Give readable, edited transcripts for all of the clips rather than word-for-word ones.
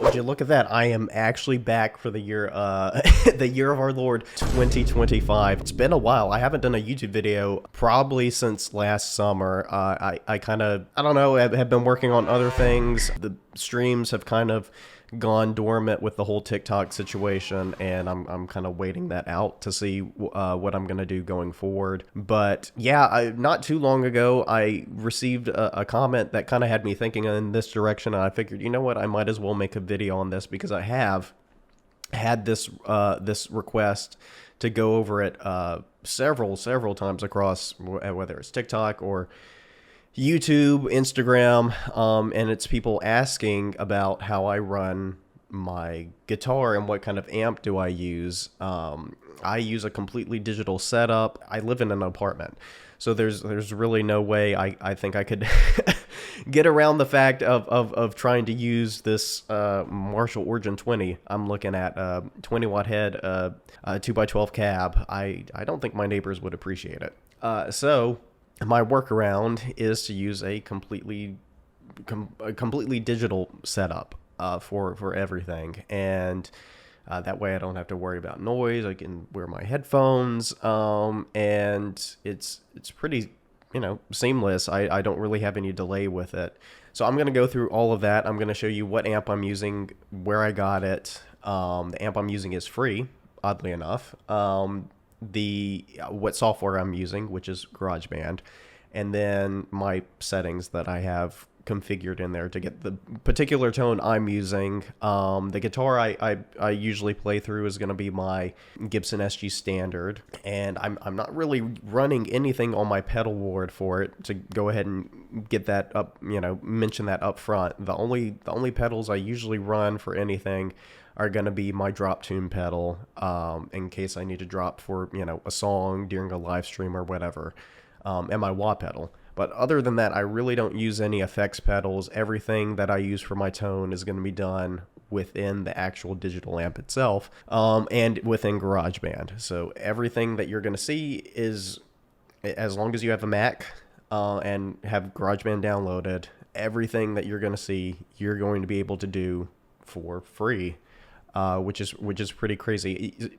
Would you look at that? I am actually back for the year, the year of our Lord 2025. It's been a while. I haven't done a YouTube video probably since last summer. I kind of, I don't know, have been working on other things. The streams have kind of gone dormant with the whole TikTok situation, and I'm kind of waiting that out to see what I'm gonna do going forward. But yeah, not too long ago I received a comment that kind of had me thinking in this direction, and I figured, you know what, I might as well make a video on this because I have had this this request to go over it several times across, whether it's TikTok or YouTube, Instagram, and it's people asking about how I run my guitar and what kind of amp do I use. I use a completely digital setup. I live in an apartment, so there's really no way I think I could get around the fact of trying to use this Marshall Origin 20. I'm looking at 20 watt head, 2x12 cab. I don't think my neighbors would appreciate it. So my workaround is to use a completely digital setup for everything, and that way I don't have to worry about noise. I can wear my headphones, and it's pretty, seamless. I don't really have any delay with it. So I'm going to go through all of that. I'm going to show you what amp I'm using, where I got it. The amp I'm using is free, oddly enough. What software I'm using, which is GarageBand, and then my settings that I have configured in there to get the particular tone I'm using. The guitar I usually play through is going to be my Gibson SG Standard, and I'm not really running anything on my pedal board for it, to go ahead and get that up, mention that up front. The only pedals I usually run for anything are going to be my drop tune pedal, in case I need to drop for, a song during a live stream or whatever, and my wah pedal. But other than that, I really don't use any effects pedals. Everything that I use for my tone is going to be done within the actual digital amp itself, and within GarageBand. So everything that you're going to see is, as long as you have a Mac and have GarageBand downloaded, everything that you're going to see, you're going to be able to do for free. Which is pretty crazy.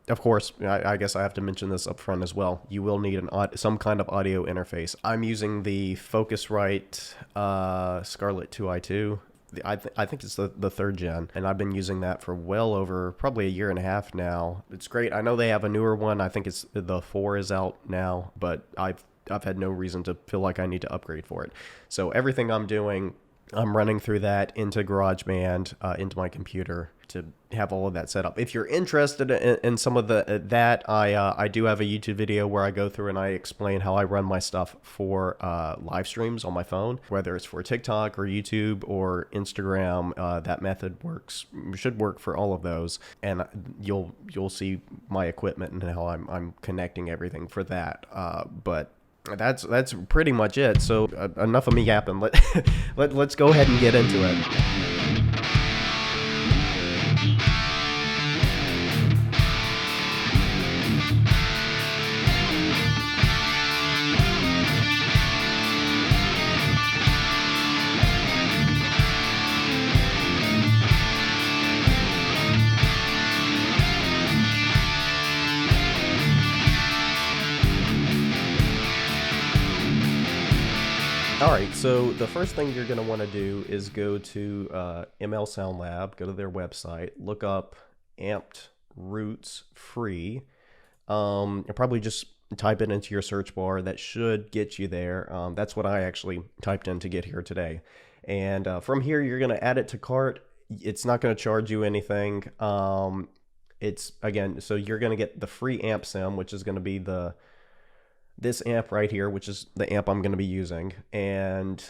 Of course, I guess I have to mention this up front as well. You will need some kind of audio interface. I'm using the Focusrite Scarlett 2i2. I think it's the third gen, and I've been using that for well over probably a year and a half now. It's great. I know they have a newer one. I think it's the 4 is out now, but I've had no reason to feel like I need to upgrade for it. So everything I'm doing, I'm running through that into GarageBand, into my computer, to have all of that set up. If you're interested in some of that, I do have a YouTube video where I go through and I explain how I run my stuff for live streams on my phone, whether it's for TikTok or YouTube or Instagram. That method should work for all of those, and you'll see my equipment and how I'm connecting everything for that. But that's pretty much it. So enough of me yapping. Let's go ahead and get into it. Alright, so the first thing you're going to want to do is go to ML Sound Lab, go to their website, look up Amped Roots Free. You'll probably just type it into your search bar. That should get you there. That's what I actually typed in to get here today. And from here, you're going to add it to cart. It's not going to charge you anything. It's, again, so you're going to get the free amp sim, which is going to be this amp right here, which is the amp I'm going to be using, and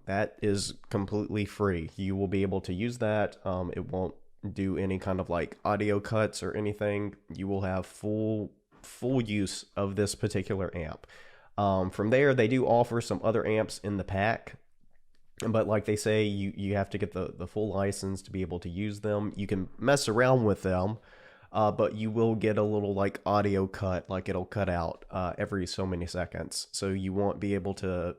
that is completely free. You will be able to use that. It won't do any kind of like audio cuts or anything. You will have full use of this particular amp. From there, they do offer some other amps in the pack, but like they say, you have to get the full license to be able to use them. You can mess around with them, but you will get a little like audio cut, like it'll cut out every so many seconds. So you won't be able to,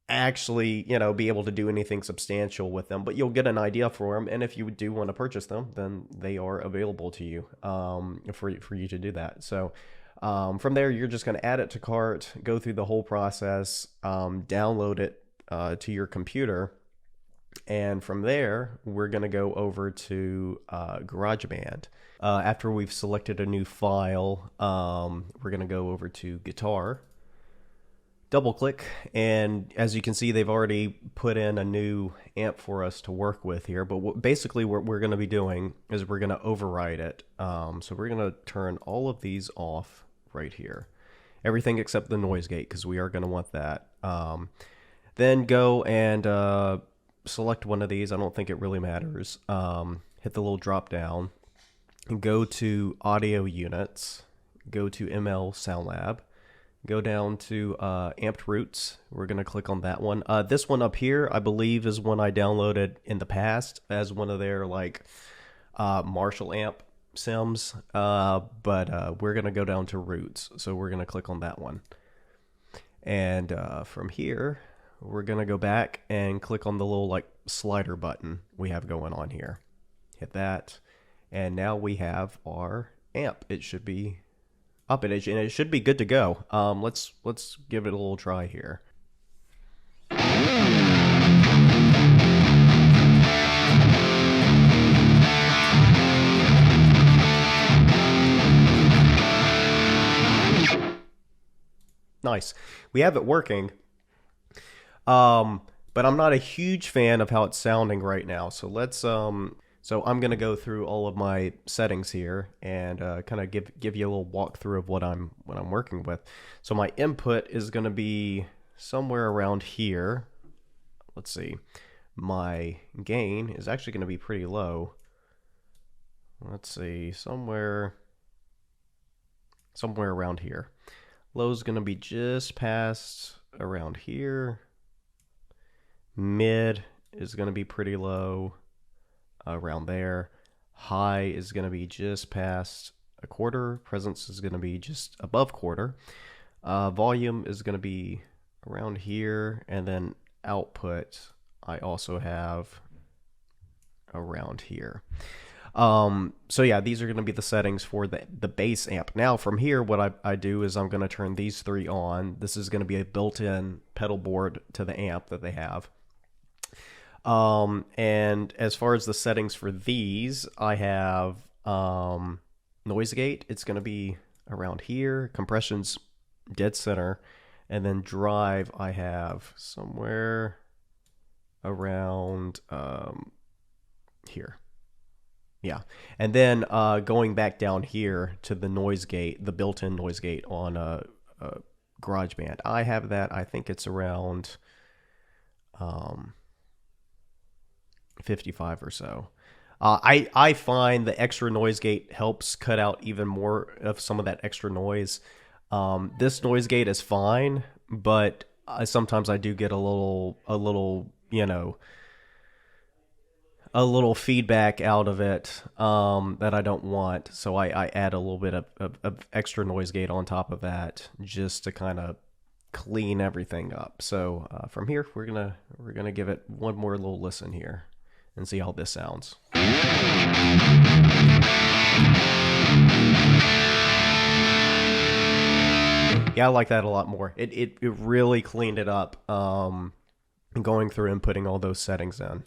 actually, be able to do anything substantial with them, but you'll get an idea for them. And if you do want to purchase them, then they are available to you, for you to do that. So from there, you're just going to add it to cart, go through the whole process, download it to your computer. And from there, we're going to go over to GarageBand. After we've selected a new file, we're going to go over to Guitar, double click, and as you can see, they've already put in a new amp for us to work with here. But basically what we're going to be doing is we're going to override it. So we're going to turn all of these off right here. Everything except the noise gate, because we are going to want that. Then go and select one of these. I don't think it really matters. Hit the little drop down. Go to Audio Units. Go to ML Sound Lab. Go down to Amped Roots. We're going to click on that one. This one up here, I believe, is one I downloaded in the past as one of their Marshall amp sims. But we're going to go down to Roots. So we're going to click on that one. And from here, we're going to go back and click on the little slider button we have going on here. Hit that. And now we have our amp. It should be up, and it should be good to go. Let's give it a little try here. Nice. We have it working. But I'm not a huge fan of how it's sounding right now. So let's so I'm gonna go through all of my settings here and kind of give you a little walkthrough of what I'm working with. So my input is gonna be somewhere around here. Let's see. My gain is actually gonna be pretty low. Let's see, somewhere around here. Low is gonna be just past around here. Mid is going to be pretty low around there. High is going to be just past a quarter. Presence is going to be just above quarter. Volume is going to be around here. And then output I also have around here. So yeah, these are going to be the settings for the bass amp. Now from here, what I do is I'm going to turn these three on. This is going to be a built-in pedal board to the amp that they have. And as far as the settings for these, I have noise gate. It's going to be around here. Compression's dead center. And then drive I have somewhere around here. Yeah. And then going back down here to the noise gate, the built-in noise gate on GarageBand. I have that. I think it's around 55 or so. I find the extra noise gate helps cut out even more of some of that extra noise. This noise gate is fine, but sometimes I do get a little feedback out of it that I don't want. So I add a little bit of extra noise gate on top of that just to kind of clean everything up. So from here, we're gonna give it one more little listen here and see how this sounds. Yeah, I like that a lot more. It really cleaned it up, going through and putting all those settings in.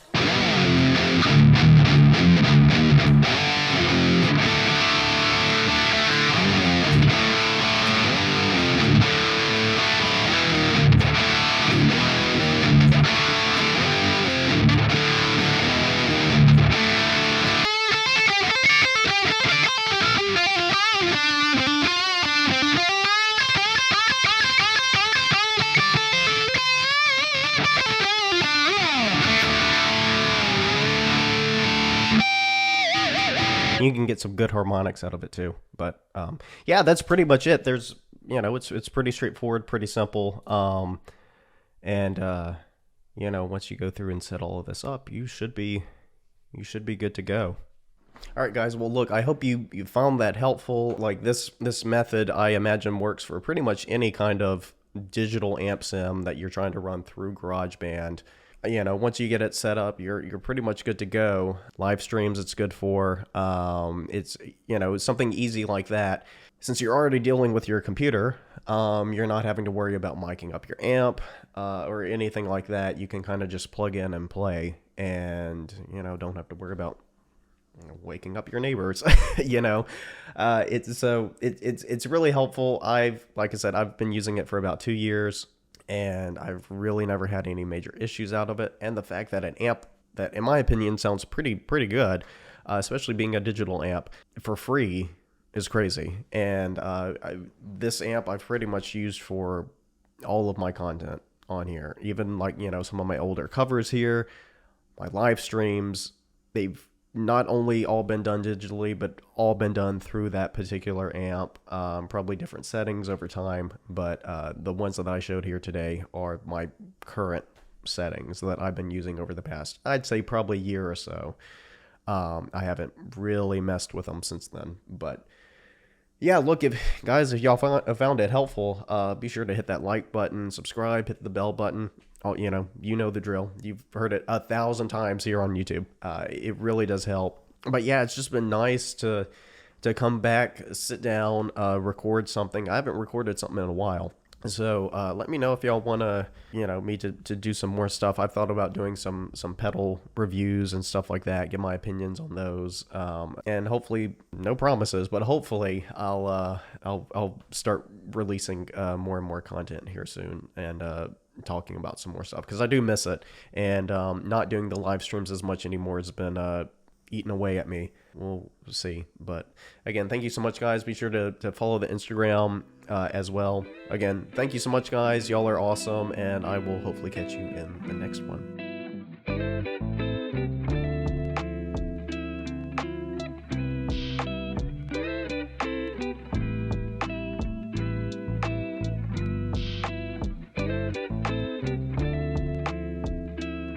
You can get some good harmonics out of it too. But yeah, that's pretty much it. There's, it's pretty straightforward, pretty simple. And once you go through and set all of this up, you should be good to go. All right, guys. Well, look, I hope you found that helpful. Like this method, I imagine, works for pretty much any kind of digital amp sim that you're trying to run through GarageBand, once you get it set up, you're pretty much good to go. Live streams, it's good for. It's something easy like that. Since you're already dealing with your computer, you're not having to worry about miking up your amp or anything like that. You can kind of just plug in and play, and don't have to worry about waking up your neighbors. It's really helpful. Like I said, I've been using it for about 2 years, and I've really never had any major issues out of it. And the fact that an amp that, in my opinion, sounds pretty good, especially being a digital amp, for free is crazy. And this amp I've pretty much used for all of my content on here. Even like, some of my older covers here, my live streams, they've not only all been done digitally, but all been done through that particular amp. Probably different settings over time, but the ones that I showed here today are my current settings that I've been using over the past, I'd say probably year or so. I haven't really messed with them since then, but yeah, look, if y'all found it helpful, be sure to hit that like button, subscribe, hit the bell button. Oh, you know the drill. You've heard it 1,000 times here on YouTube. It really does help. But yeah, it's just been nice to come back, sit down, record something. I haven't recorded something in a while. So let me know if y'all want to, me to do some more stuff. I've thought about doing some pedal reviews and stuff like that, get my opinions on those. And hopefully, no promises, but hopefully I'll start releasing more and more content here soon, and talking about some more stuff, because I do miss it. And not doing the live streams as much anymore has been eating away at me. We'll see. But again, thank you so much, guys. Be sure to follow the Instagram as well. Again, thank you so much, guys. Y'all are awesome, and I will hopefully catch you in the next one.